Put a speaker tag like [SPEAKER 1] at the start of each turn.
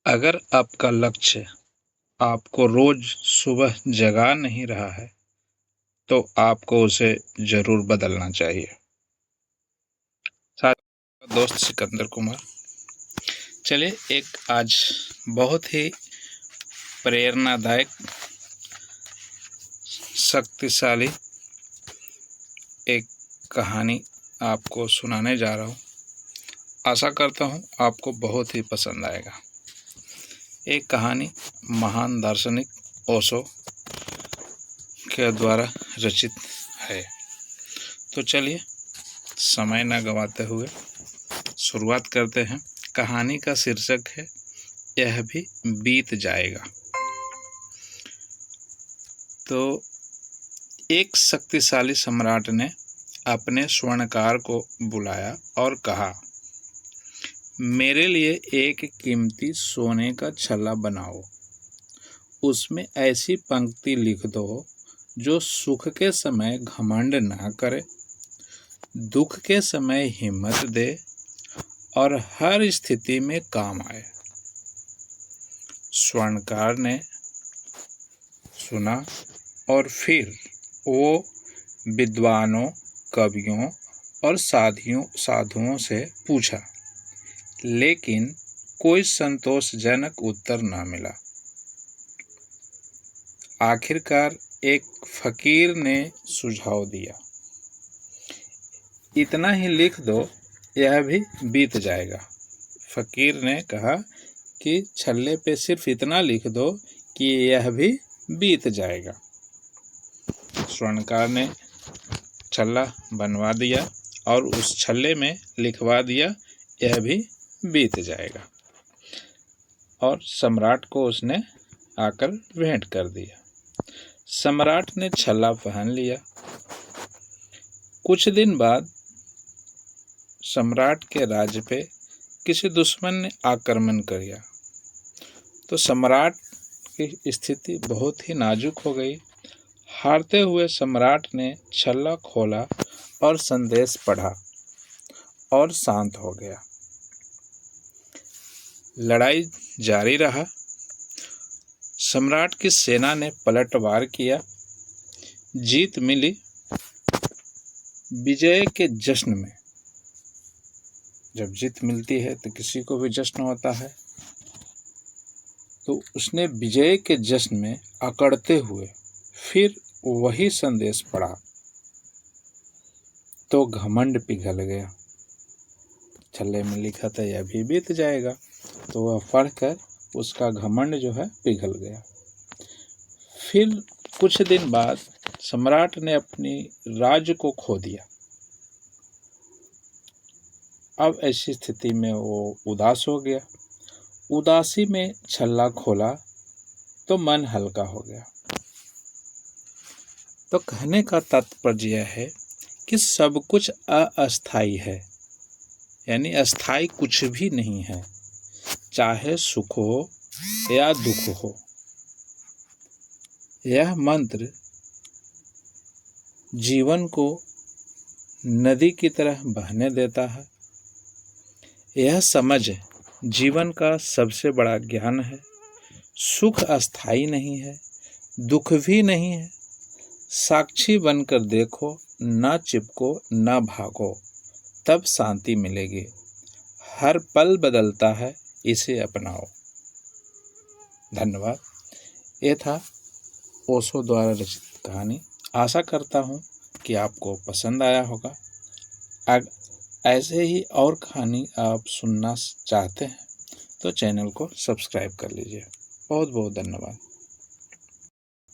[SPEAKER 1] अगर आपका लक्ष्य आपको रोज सुबह जगा नहीं रहा है, तो आपको उसे ज़रूर बदलना चाहिए। साथ दोस्त सिकंदर कुमार। चलिए एक आज बहुत ही प्रेरणादायक, शक्तिशाली एक कहानी आपको सुनाने जा रहा हूँ। आशा करता हूँ आपको बहुत ही पसंद आएगा। एक कहानी महान दार्शनिक ओशो के द्वारा रचित है। तो चलिए समय न गंवाते हुए शुरुआत करते हैं। कहानी का शीर्षक है यह भी बीत जाएगा। तो एक शक्तिशाली सम्राट ने अपने स्वर्णकार को बुलाया और कहा, मेरे लिए एक कीमती सोने का छल्ला बनाओ। उसमें ऐसी पंक्ति लिख दो जो सुख के समय घमंड ना करे, दुख के समय हिम्मत दे और हर स्थिति में काम आए। स्वर्णकार ने सुना और फिर वो विद्वानों, कवियों और साधुओं से पूछा, लेकिन कोई संतोषजनक उत्तर न मिला। आखिरकार एक फकीर ने सुझाव दिया, इतना ही लिख दो, यह भी बीत जाएगा। फकीर ने कहा कि छल्ले पे सिर्फ इतना लिख दो कि यह भी बीत जाएगा। स्वर्णकार ने छल्ला बनवा दिया और उस छल्ले में लिखवा दिया, यह भी बीत जाएगा। और सम्राट को उसने आकर भेंट कर दिया। सम्राट ने छल्ला पहन लिया। कुछ दिन बाद सम्राट के राज्य पे किसी दुश्मन ने आक्रमण किया, तो सम्राट की स्थिति बहुत ही नाजुक हो गई। हारते हुए सम्राट ने छल्ला खोला और संदेश पढ़ा और शांत हो गया। लड़ाई जारी रहा। सम्राट की सेना ने पलटवार किया। जीत मिली। विजय के जश्न में, जब जीत मिलती है तो किसी को भी जश्न होता है, तो उसने विजय के जश्न में अकड़ते हुए फिर वही संदेश पढ़ा, तो घमंड पिघल गया। छल्ले में लिखा था यह भी बीत जाएगा, तो वह पढ़कर उसका घमंड जो है पिघल गया। फिर कुछ दिन बाद सम्राट ने अपनी राज्य को खो दिया। अब ऐसी स्थिति में वो उदास हो गया। उदासी में छल्ला खोला तो मन हल्का हो गया। तो कहने का तात्पर्य यह है कि सब कुछ अस्थाई है, यानी अस्थाई कुछ भी नहीं है, चाहे सुख हो या दुख हो। यह मंत्र जीवन को नदी की तरह बहने देता है। यह समझ जीवन का सबसे बड़ा ज्ञान है। सुख अस्थाई नहीं है, दुख भी नहीं है। साक्षी बनकर देखो, ना चिपको ना भागो, तब शांति मिलेगी। हर पल बदलता है, इसे अपनाओ। धन्यवाद। ये था ओशो द्वारा रचित कहानी। आशा करता हूँ कि आपको पसंद आया होगा। ऐसे ही और कहानी आप सुनना चाहते हैं तो चैनल को सब्सक्राइब कर लीजिए। बहुत बहुत धन्यवाद।